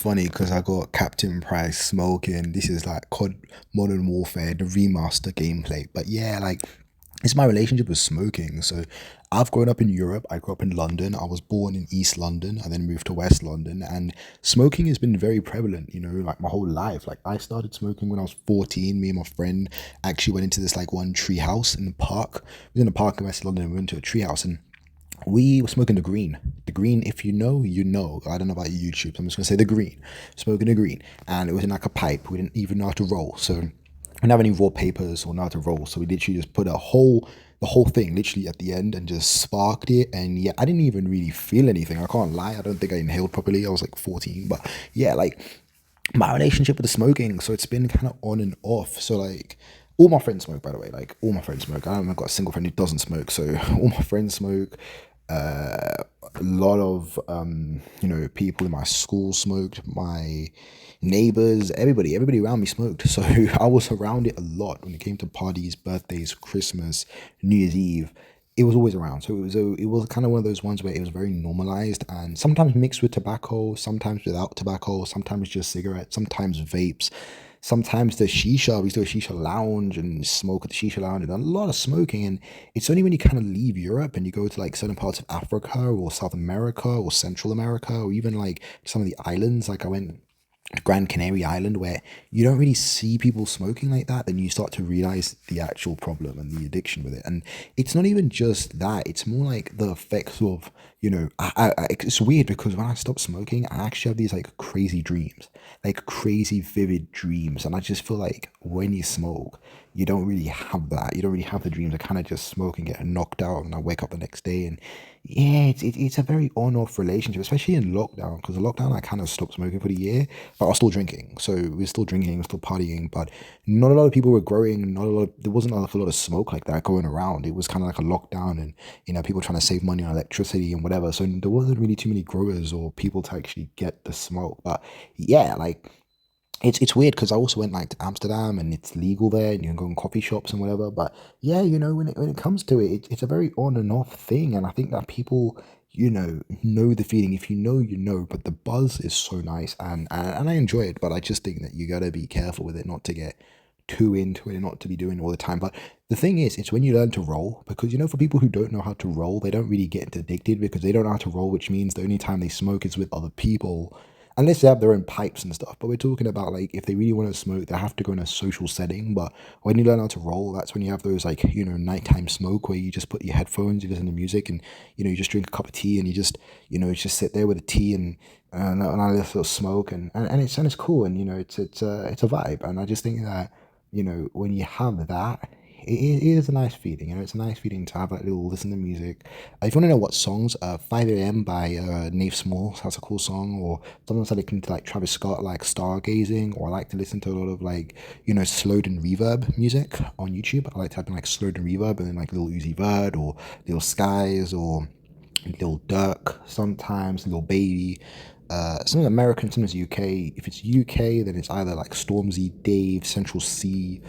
funny because I got Captain Price smoking. This is like COD Modern Warfare, the remaster gameplay. But yeah, like it's my relationship with smoking. So I've grown up in Europe. I grew up in London. I was born in East London and then moved to West London. And smoking has been very prevalent, like my whole life. Like I started smoking when I was 14. Me and my friend actually went into this like one tree house in the park. We was in the park in West London. We went to a tree house and we were smoking the green. The green, if you know, you know. I don't know about YouTube, so I'm just gonna say the green. Smoking the green. And it was in like a pipe. We didn't even know how to roll. So we didn't have any raw papers or know how to roll. So we literally just put the whole thing literally at the end and just sparked it. And yeah, I didn't even really feel anything. I can't lie. I don't think I inhaled properly. I was like 14. But yeah, like my relationship with the smoking, so it's been kind of on and off. So like all my friends smoke, by the way. Like all my friends smoke. I haven't got a single friend who doesn't smoke. So all my friends smoke. A lot of people in my school smoked. My neighbors, everybody around me smoked. So I was around it a lot when it came to parties, birthdays, Christmas, New Year's Eve. It was always around. So it was kind of one of those ones where it was very normalized and sometimes mixed with tobacco, sometimes without tobacco, sometimes just cigarettes, sometimes vapes. Sometimes the shisha, we used to do a shisha lounge and smoke at the shisha lounge and a lot of smoking. And it's only when you kind of leave Europe and you go to like certain parts of Africa or South America or Central America or even like some of the islands. Like I went Grand Canary Island, where you don't really see people smoking like that, then you start to realize the actual problem and the addiction with it. And it's not even just that; it's more like the effects of, it's weird because when I stop smoking, I actually have these like crazy dreams, like crazy vivid dreams, and I just feel like when you smoke, you don't really have that. You don't really have the dreams. I kind of just smoke and get knocked out, and I wake up the next day, and yeah, it's a very on-off relationship, especially in lockdown. Because the lockdown, I kind of stopped smoking for the year, but I was still drinking. So we're still drinking, we're still partying, but not a lot of people were growing. Not a lot. There wasn't a lot of smoke like that going around. It was kind of like a lockdown, and people trying to save money on electricity and whatever. So there wasn't really too many growers or people to actually get the smoke. But yeah, like it's weird because I also went like to Amsterdam and it's legal there and you can go in coffee shops and whatever. But yeah, when it comes to it, it's a very on and off thing, and I think that people know the feeling. If you know, you know. But the buzz is so nice, and I enjoy it. But I just think that you gotta be careful with it, not to get too into it and not to be doing it all the time. But the thing is, it's when you learn to roll, because for people who don't know how to roll, they don't really get addicted because they don't know how to roll, which means the only time they smoke is with other people, unless they have their own pipes and stuff. But we're talking about like if they really want to smoke, they have to go in a social setting. But when you learn how to roll, that's when you have those like nighttime smoke where you just put your headphones, you listen to music, and you just drink a cup of tea and you just sit there with a tea and I little smoke and it's cool, and it's a vibe. And I just think that when you have that, it is a nice feeling. It's a nice feeling to have that little listen to music. If you want to know what songs, 5 a.m. by Nave Smalls, that's a cool song. Or sometimes I listen to like Travis Scott, like Stargazing, or I like to listen to a lot of like slowed and reverb music on YouTube. I like to have like slowed and reverb, and then like Lil Uzi Vert or Lil Skies or Lil Durk, sometimes Lil Baby. Sometimes American, sometimes UK. If it's UK, then it's either like Stormzy, Dave, Central C.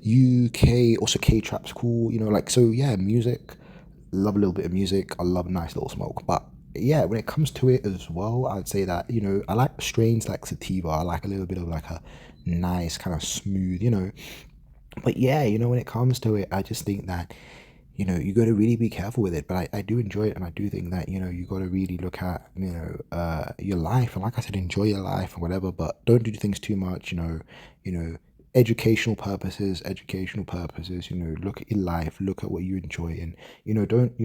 UK, also K trap's cool, like, so yeah, music. Love a little bit of music. I love a nice little smoke. But yeah, when it comes to it as well, I'd say that, I like strains like sativa. I like a little bit of like a nice kind of smooth, But yeah, when it comes to it, I just think that, you got to really be careful with it. But I do enjoy it, and I do think that, you got to really look at, your life. And like I said, enjoy your life and whatever, but don't do things too much, you know, educational purposes, look at your life, look at what you enjoy, and, don't,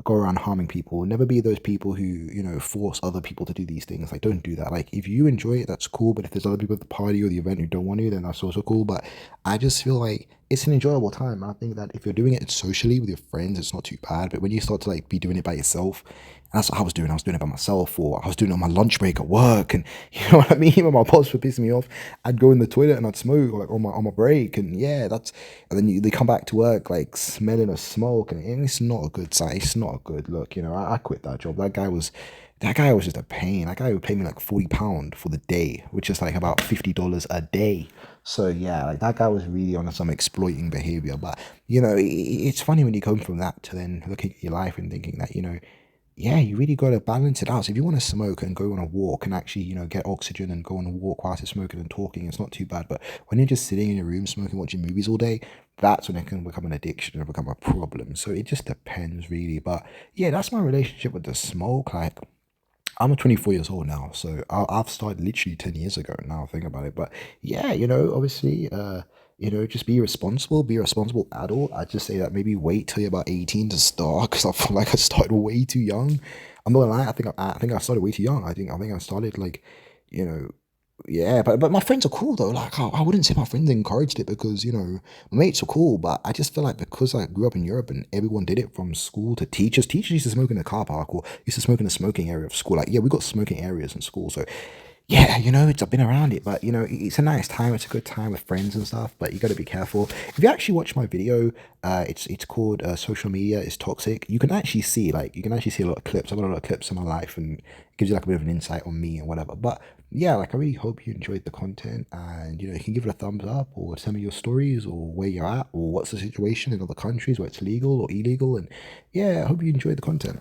go around harming people. Never be those people who, force other people to do these things. Like, don't do that. Like, if you enjoy it, that's cool. But if there's other people at the party or the event who don't want to, then that's also cool. But I just feel like it's an enjoyable time. I think that if you're doing it socially with your friends, it's not too bad. But when you start to like be doing it by yourself, and that's what I was doing. I was doing it by myself, or I was doing it on my lunch break at work, and you know what I mean. When my boss would piss me off, I'd go in the toilet and I'd smoke, like on my break, and yeah, and then they come back to work like smelling of smoke, and it's not a good sight. It's not a good look. I quit that job. That guy was just a pain. That guy would pay me like £40 for the day, which is like about $50 a day. So yeah, like that guy was really on some exploiting behavior. But it's funny when you come from that to then looking at your life and thinking that yeah, you really got to balance it out. So if you want to smoke and go on a walk and actually, get oxygen and go on a walk whilst you're smoking and talking, it's not too bad. But when you're just sitting in your room smoking, watching movies all day, that's when it can become an addiction and become a problem. So it just depends, really. But yeah, that's my relationship with the smoke. Like, I'm 24 years old now, so I've started literally 10 years ago now, think about it. But yeah, obviously, just be a responsible adult. I just say that maybe wait till you're about 18 to start, because I feel like I started way too young. I'm not gonna lie, I think I started way too young. I think I started like, you know, yeah, but my friends are cool though. Like I wouldn't say my friends encouraged it because my mates are cool, but I just feel like because I grew up in Europe and everyone did it from school to teachers. Teachers used to smoke in the car park or used to smoke in the smoking area of school. Like yeah, we got smoking areas in school, so yeah, I've been around it, but it's a nice time. It's a good time with friends and stuff. But you got to be careful. If you actually watch my video, it's called "Social Media is Toxic." You can actually see a lot of clips. I've got a lot of clips in my life, and it gives you like a bit of an insight on me and whatever. But yeah, like I really hope you enjoyed the content, and you can give it a thumbs up or tell me your stories or where you're at or what's the situation in other countries where it's legal or illegal. And yeah, I hope you enjoyed the content.